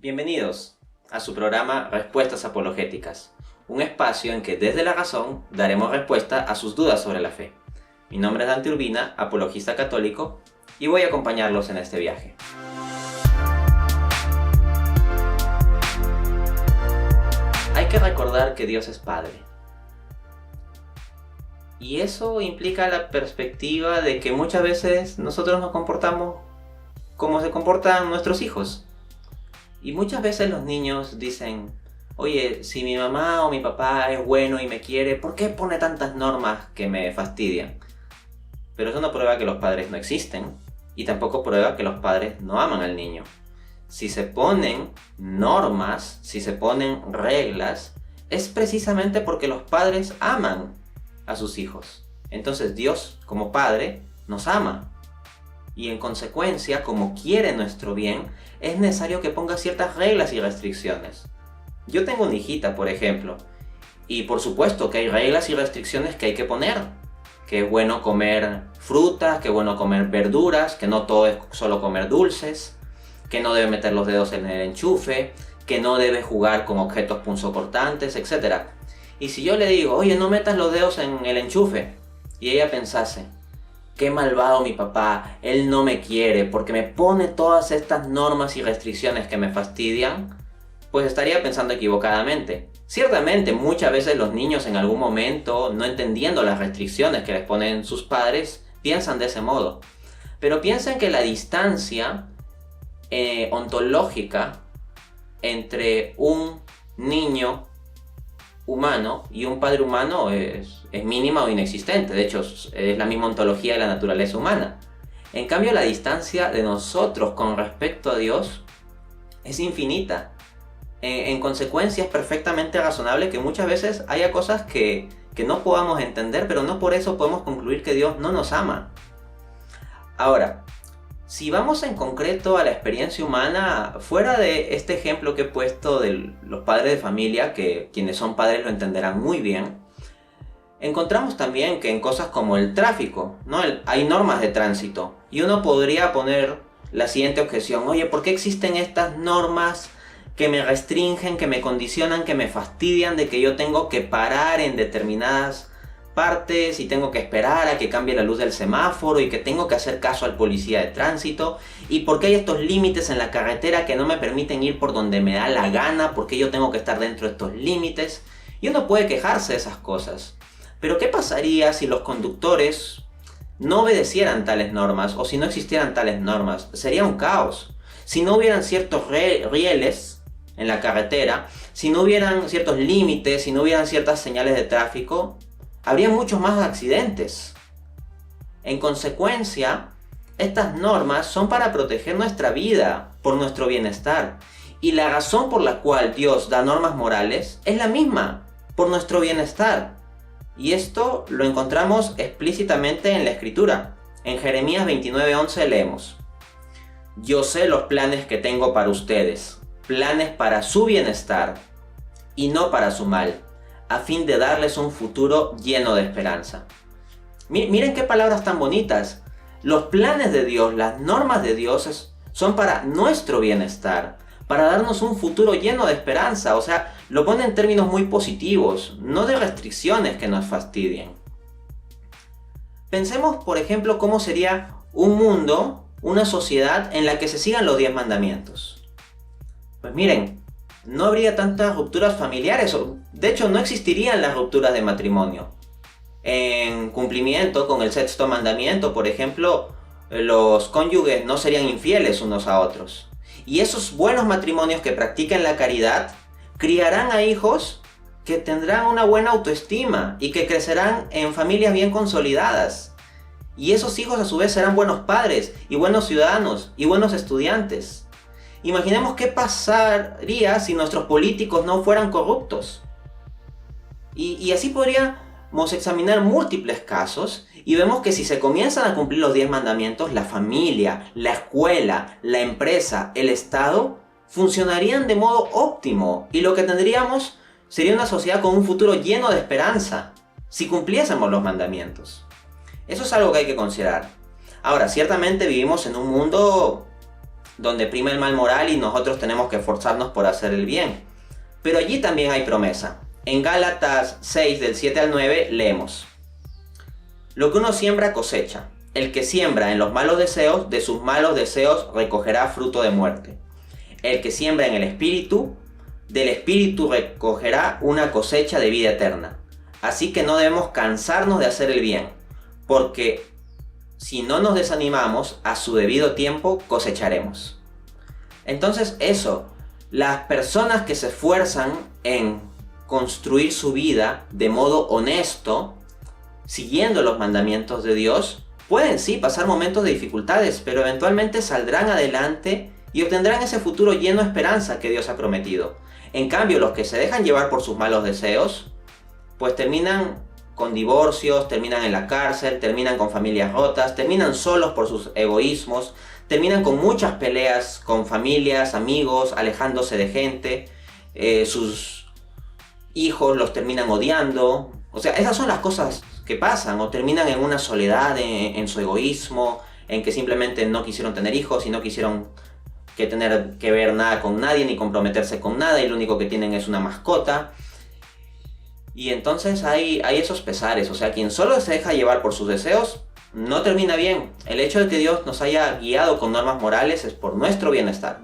Bienvenidos a su programa Respuestas Apologéticas, un espacio en que desde la razón daremos respuesta a sus dudas sobre la fe. Mi nombre es Dante Urbina, apologista católico, y voy a acompañarlos en este viaje. Hay que recordar que Dios es Padre. Y eso implica la perspectiva de que muchas veces nosotros nos comportamos como se comportan nuestros hijos. Y muchas veces los niños dicen, oye, si mi mamá o mi papá es bueno y me quiere, ¿por qué pone tantas normas que me fastidian? Pero eso no prueba que los padres no existen y tampoco prueba que los padres no aman al niño. Si se ponen normas, si se ponen reglas, es precisamente porque los padres aman a sus hijos. Entonces Dios, como Padre, nos ama. Y en consecuencia, como quiere nuestro bien, es necesario que ponga ciertas reglas y restricciones. Yo tengo una hijita, por ejemplo, y por supuesto que hay reglas y restricciones que hay que poner. Que es bueno comer frutas, que es bueno comer verduras, que no todo es solo comer dulces, que no debe meter los dedos en el enchufe, que no debe jugar con objetos punzocortantes, etc. Y si yo le digo, oye, no metas los dedos en el enchufe, y ella pensase, qué malvado mi papá, él no me quiere porque me pone todas estas normas y restricciones que me fastidian, pues estaría pensando equivocadamente. Ciertamente, muchas veces los niños en algún momento, no entendiendo las restricciones que les ponen sus padres, piensan de ese modo. Pero piensen que la distancia ontológica entre un niño humano y un padre humano es mínima o inexistente. De hecho, es la misma ontología de la naturaleza humana. En cambio, la distancia de nosotros con respecto a Dios es infinita. En consecuencia, es perfectamente razonable que muchas veces haya cosas que no podamos entender, pero no por eso podemos concluir que Dios no nos ama. Ahora, si vamos en concreto a la experiencia humana, fuera de este ejemplo que he puesto de los padres de familia, que quienes son padres lo entenderán muy bien, encontramos también que en cosas como el tráfico, ¿no? Hay normas de tránsito, y uno podría poner la siguiente objeción, oye, ¿por qué existen estas normas que me restringen, que me condicionan, que me fastidian de que yo tengo que parar en determinadas partes y tengo que esperar a que cambie la luz del semáforo y que tengo que hacer caso al policía de tránsito? ¿Y por qué hay estos límites en la carretera que no me permiten ir por donde me da la gana? ¿Por qué yo tengo que estar dentro de estos límites? Y uno puede quejarse de esas cosas. Pero ¿qué pasaría si los conductores no obedecieran tales normas o si no existieran tales normas? Sería un caos. Si no hubieran ciertos rieles en la carretera, si no hubieran ciertos límites, si no hubieran ciertas señales de tráfico, habría muchos más accidentes. En consecuencia, estas normas son para proteger nuestra vida, por nuestro bienestar. Y la razón por la cual Dios da normas morales es la misma, por nuestro bienestar. Y esto lo encontramos explícitamente en la Escritura. En Jeremías 29:11 leemos: Yo sé los planes que tengo para ustedes, planes para su bienestar y no para su mal, a fin de darles un futuro lleno de esperanza. Miren qué palabras tan bonitas. Los planes de Dios, las normas de Dios son para nuestro bienestar, para darnos un futuro lleno de esperanza. O sea, lo pone en términos muy positivos, no de restricciones que nos fastidien. Pensemos, por ejemplo, cómo sería un mundo, una sociedad en la que se sigan los 10 mandamientos. Pues miren, no habría tantas rupturas familiares, de hecho no existirían las rupturas de matrimonio. En cumplimiento con el 6º mandamiento, por ejemplo, los cónyuges no serían infieles unos a otros. Y esos buenos matrimonios que practican la caridad criarán a hijos que tendrán una buena autoestima y que crecerán en familias bien consolidadas. Y esos hijos a su vez serán buenos padres y buenos ciudadanos y buenos estudiantes. Imaginemos qué pasaría si nuestros políticos no fueran corruptos. Y así podríamos examinar múltiples casos y vemos que si se comienzan a cumplir los 10 mandamientos, la familia, la escuela, la empresa, el Estado funcionarían de modo óptimo y lo que tendríamos sería una sociedad con un futuro lleno de esperanza si cumpliésemos los mandamientos. Eso es algo que hay que considerar. Ahora, ciertamente vivimos en un mundo donde prima el mal moral y nosotros tenemos que esforzarnos por hacer el bien. Pero allí también hay promesa. En Gálatas 6, del 7 al 9, leemos: lo que uno siembra cosecha. El que siembra en los malos deseos, de sus malos deseos recogerá fruto de muerte. El que siembra en el Espíritu, del Espíritu recogerá una cosecha de vida eterna. Así que no debemos cansarnos de hacer el bien, porque si no nos desanimamos, a su debido tiempo cosecharemos. Entonces eso, las personas que se esfuerzan en construir su vida de modo honesto, siguiendo los mandamientos de Dios, pueden sí pasar momentos de dificultades, pero eventualmente saldrán adelante y obtendrán ese futuro lleno de esperanza que Dios ha prometido. En cambio, los que se dejan llevar por sus malos deseos, pues terminan con divorcios, terminan en la cárcel, terminan con familias rotas, terminan solos por sus egoísmos, terminan con muchas peleas con familias, amigos, alejándose de gente, sus hijos los terminan odiando. O sea, esas son las cosas que pasan, o terminan en una soledad, en su egoísmo, en que simplemente no quisieron tener hijos y no quisieron tener que ver nada con nadie ni comprometerse con nada, y lo único que tienen es una mascota. Y entonces hay esos pesares. O sea, quien solo se deja llevar por sus deseos no termina bien. El hecho de que Dios nos haya guiado con normas morales es por nuestro bienestar.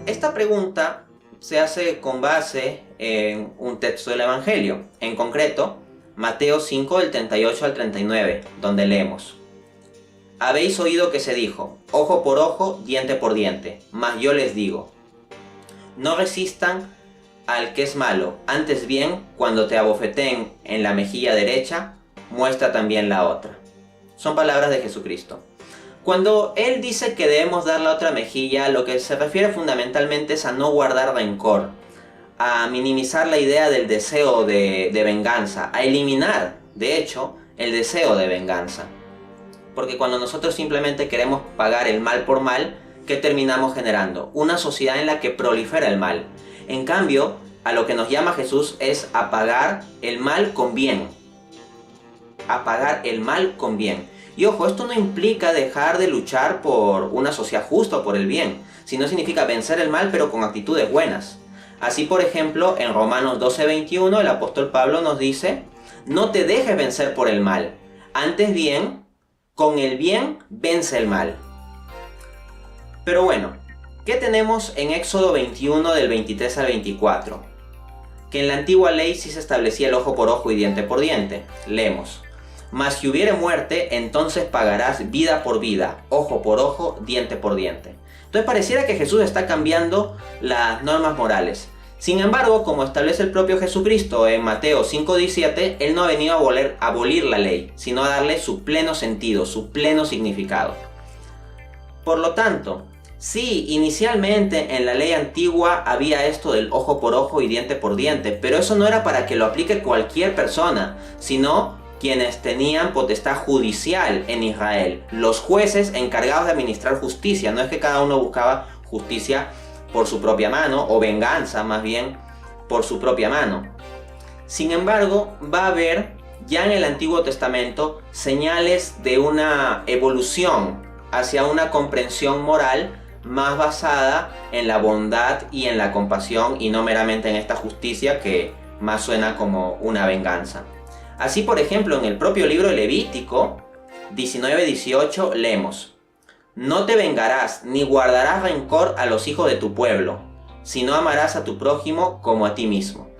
Esta pregunta se hace con base en un texto del Evangelio, en concreto Mateo 5, del 38 al 39, donde leemos: habéis oído que se dijo, ojo por ojo, diente por diente, mas yo les digo, no resistan al que es malo, antes bien, cuando te abofeteen en la mejilla derecha, muestra también la otra. Son palabras de Jesucristo. Cuando Él dice que debemos dar la otra mejilla, lo que se refiere fundamentalmente es a no guardar rencor, a minimizar la idea del deseo de venganza, a eliminar, de hecho, el deseo de venganza. Porque cuando nosotros simplemente queremos pagar el mal por mal, ¿qué terminamos generando? Una sociedad en la que prolifera el mal. En cambio, a lo que nos llama Jesús es a pagar el mal con bien. A pagar el mal con bien. Y ojo, esto no implica dejar de luchar por una sociedad justa o por el bien, sino significa vencer el mal pero con actitudes buenas. Así, por ejemplo, en Romanos 12:21 el apóstol Pablo nos dice: no te dejes vencer por el mal, antes bien, con el bien vence el mal. Pero bueno, ¿qué tenemos en Éxodo 21 del 23 al 24? Que en la antigua ley sí se establecía el ojo por ojo y diente por diente. Leemos: mas si hubiere muerte, entonces pagarás vida por vida, ojo por ojo, diente por diente. Entonces pareciera que Jesús está cambiando las normas morales. Sin embargo, como establece el propio Jesucristo en Mateo 5:17, Él no ha venido a abolir la ley, sino a darle su pleno sentido, su pleno significado. Por lo tanto, sí, inicialmente en la ley antigua había esto del ojo por ojo y diente por diente, pero eso no era para que lo aplique cualquier persona, sino quienes tenían potestad judicial en Israel, los jueces encargados de administrar justicia. No es que cada uno buscaba justicia por su propia mano, o venganza más bien por su propia mano. Sin embargo, va a haber ya en el Antiguo Testamento señales de una evolución hacia una comprensión moral más basada en la bondad y en la compasión, y no meramente en esta justicia que más suena como una venganza. Así, por ejemplo, en el propio libro Levítico 19:18 leemos: no te vengarás ni guardarás rencor a los hijos de tu pueblo, sino amarás a tu prójimo como a ti mismo.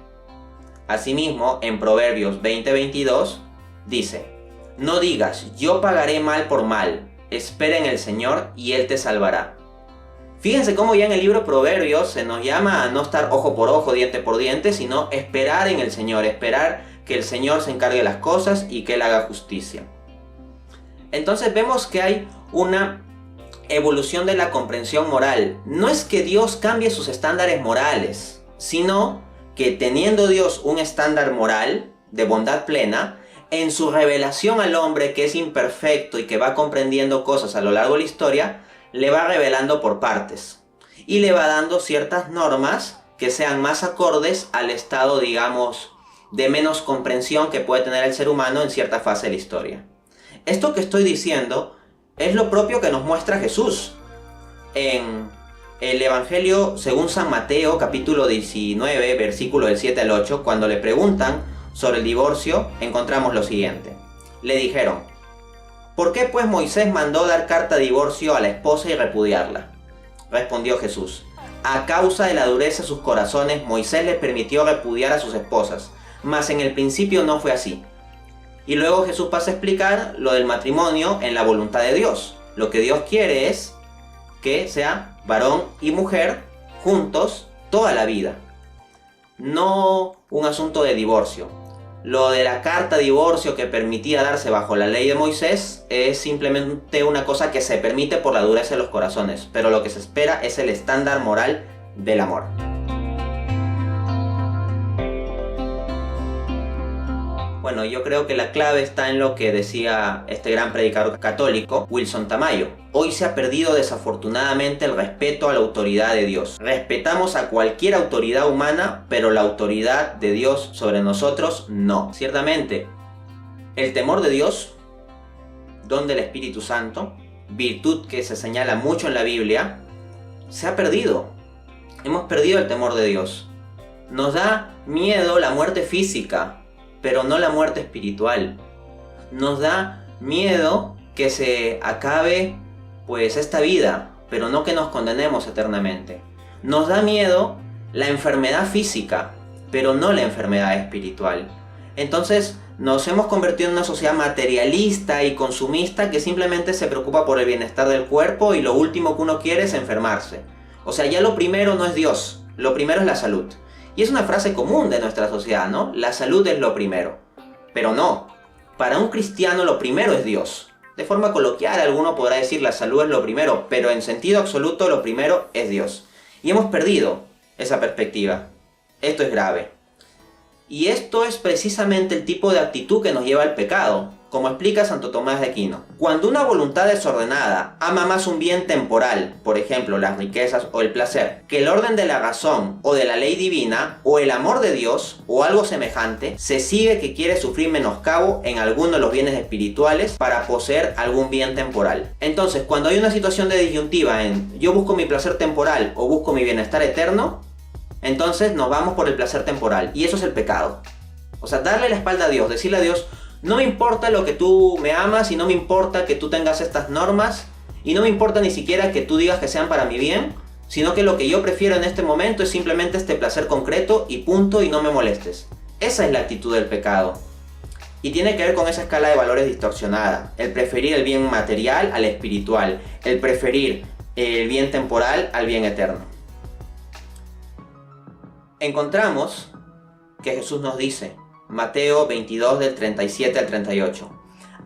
Asimismo, en Proverbios 20:22 dice: no digas, yo pagaré mal por mal, espera en el Señor y Él te salvará. Fíjense cómo ya en el libro Proverbios se nos llama a no estar ojo por ojo, diente por diente, sino esperar en el Señor, esperar que el Señor se encargue de las cosas y que Él haga justicia. Entonces vemos que hay una evolución de la comprensión moral. No es que Dios cambie sus estándares morales, sino que teniendo Dios un estándar moral de bondad plena, en su revelación al hombre, que es imperfecto y que va comprendiendo cosas a lo largo de la historia, le va revelando por partes y le va dando ciertas normas que sean más acordes al estado, digamos, de menos comprensión que puede tener el ser humano en cierta fase de la historia. Esto que estoy diciendo es lo propio que nos muestra Jesús en el Evangelio según San Mateo, capítulo 19, versículo del 7 al 8, cuando le preguntan sobre el divorcio, encontramos lo siguiente. Le dijeron: ¿por qué pues Moisés mandó dar carta de divorcio a la esposa y repudiarla? Respondió Jesús: a causa de la dureza de sus corazones, Moisés les permitió repudiar a sus esposas, mas en el principio no fue así. Y luego Jesús pasa a explicar lo del matrimonio en la voluntad de Dios. Lo que Dios quiere es que sea varón y mujer juntos toda la vida, no un asunto de divorcio. Lo de la carta de divorcio que permitía darse bajo la ley de Moisés es simplemente una cosa que se permite por la dureza de los corazones, pero lo que se espera es el estándar moral del amor. Bueno, yo creo que la clave está en lo que decía este gran predicador católico, Wilson Tamayo. Hoy se ha perdido desafortunadamente el respeto a la autoridad de Dios. Respetamos a cualquier autoridad humana, pero la autoridad de Dios sobre nosotros no. Ciertamente, el temor de Dios, don del Espíritu Santo, virtud que se señala mucho en la Biblia, se ha perdido. Hemos perdido el temor de Dios. Nos da miedo la muerte física, pero no la muerte espiritual. Nos da miedo que se acabe pues esta vida, pero no que nos condenemos eternamente. Nos da miedo la enfermedad física, pero no la enfermedad espiritual. Entonces nos hemos convertido en una sociedad materialista y consumista que simplemente se preocupa por el bienestar del cuerpo y lo último que uno quiere es enfermarse. O sea, ya lo primero no es Dios, lo primero es la salud. Y es una frase común de nuestra sociedad, ¿no? La salud es lo primero. Pero no. Para un cristiano lo primero es Dios. De forma coloquial alguno podrá decir la salud es lo primero, pero en sentido absoluto lo primero es Dios. Y hemos perdido esa perspectiva. Esto es grave. Y esto es precisamente el tipo de actitud que nos lleva al pecado, como explica Santo Tomás de Aquino. Cuando una voluntad desordenada ama más un bien temporal, por ejemplo las riquezas o el placer, que el orden de la razón o de la ley divina, o el amor de Dios, o algo semejante, se sigue que quiere sufrir menoscabo en alguno de los bienes espirituales para poseer algún bien temporal. Entonces, cuando hay una situación de disyuntiva en yo busco mi placer temporal o busco mi bienestar eterno, entonces nos vamos por el placer temporal, y eso es el pecado. O sea, darle la espalda a Dios, decirle a Dios: no me importa lo que tú me amas y no me importa que tú tengas estas normas y no me importa ni siquiera que tú digas que sean para mi bien, sino que lo que yo prefiero en este momento es simplemente este placer concreto y punto, y no me molestes. Esa es la actitud del pecado. Y tiene que ver con esa escala de valores distorsionada, el preferir el bien material al espiritual, el preferir el bien temporal al bien eterno. Encontramos que Jesús nos dice, Mateo 22 del 37 al 38,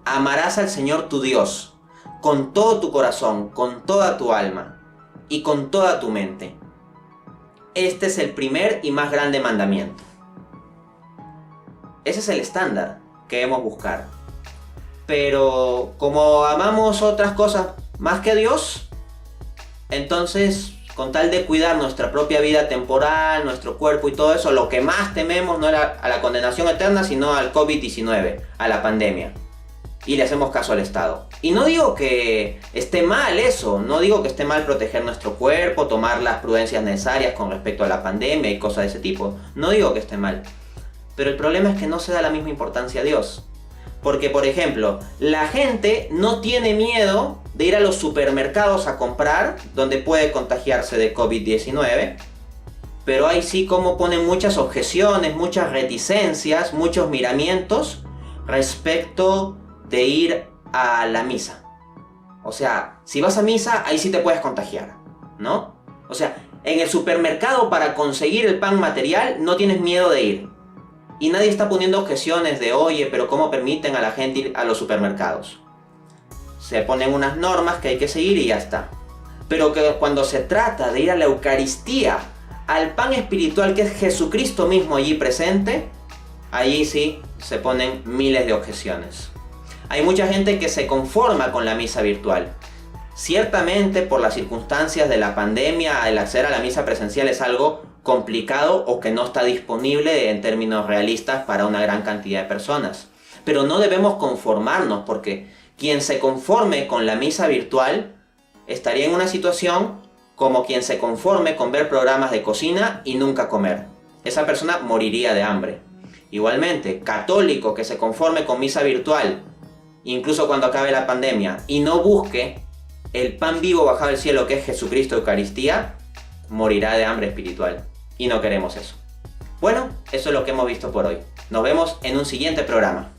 amarás al Señor tu Dios con todo tu corazón, con toda tu alma y con toda tu mente. Este es el primer y más grande mandamiento. Ese es el estándar que debemos buscar. Pero como amamos otras cosas más que a Dios, entonces, con tal de cuidar nuestra propia vida temporal, nuestro cuerpo y todo eso, lo que más tememos no es a la condenación eterna, sino al COVID-19, a la pandemia. Y le hacemos caso al Estado. Y no digo que esté mal eso, no digo que esté mal proteger nuestro cuerpo, tomar las prudencias necesarias con respecto a la pandemia y cosas de ese tipo. No digo que esté mal. Pero el problema es que no se da la misma importancia a Dios. Porque, por ejemplo, la gente no tiene miedo de ir a los supermercados a comprar, donde puede contagiarse de COVID-19, pero ahí sí como ponen muchas objeciones, muchas reticencias, muchos miramientos respecto de ir a la misa. O sea, si vas a misa, ahí sí te puedes contagiar, ¿no? O sea, en el supermercado para conseguir el pan material no tienes miedo de ir. Y nadie está poniendo objeciones de, oye, pero ¿cómo permiten a la gente ir a los supermercados? Se ponen unas normas que hay que seguir y ya está. Pero que cuando se trata de ir a la Eucaristía, al pan espiritual que es Jesucristo mismo allí presente, allí sí se ponen miles de objeciones. Hay mucha gente que se conforma con la misa virtual. Ciertamente, por las circunstancias de la pandemia, el acceder a la misa presencial es algo complicado o que no está disponible en términos realistas para una gran cantidad de personas. Pero no debemos conformarnos, porque quien se conforme con la misa virtual estaría en una situación como quien se conforme con ver programas de cocina y nunca comer. Esa persona moriría de hambre. Igualmente, católico que se conforme con misa virtual, incluso cuando acabe la pandemia, y no busque el pan vivo bajado del cielo que es Jesucristo Eucaristía, morirá de hambre espiritual. Y no queremos eso. Bueno, eso es lo que hemos visto por hoy. Nos vemos en un siguiente programa.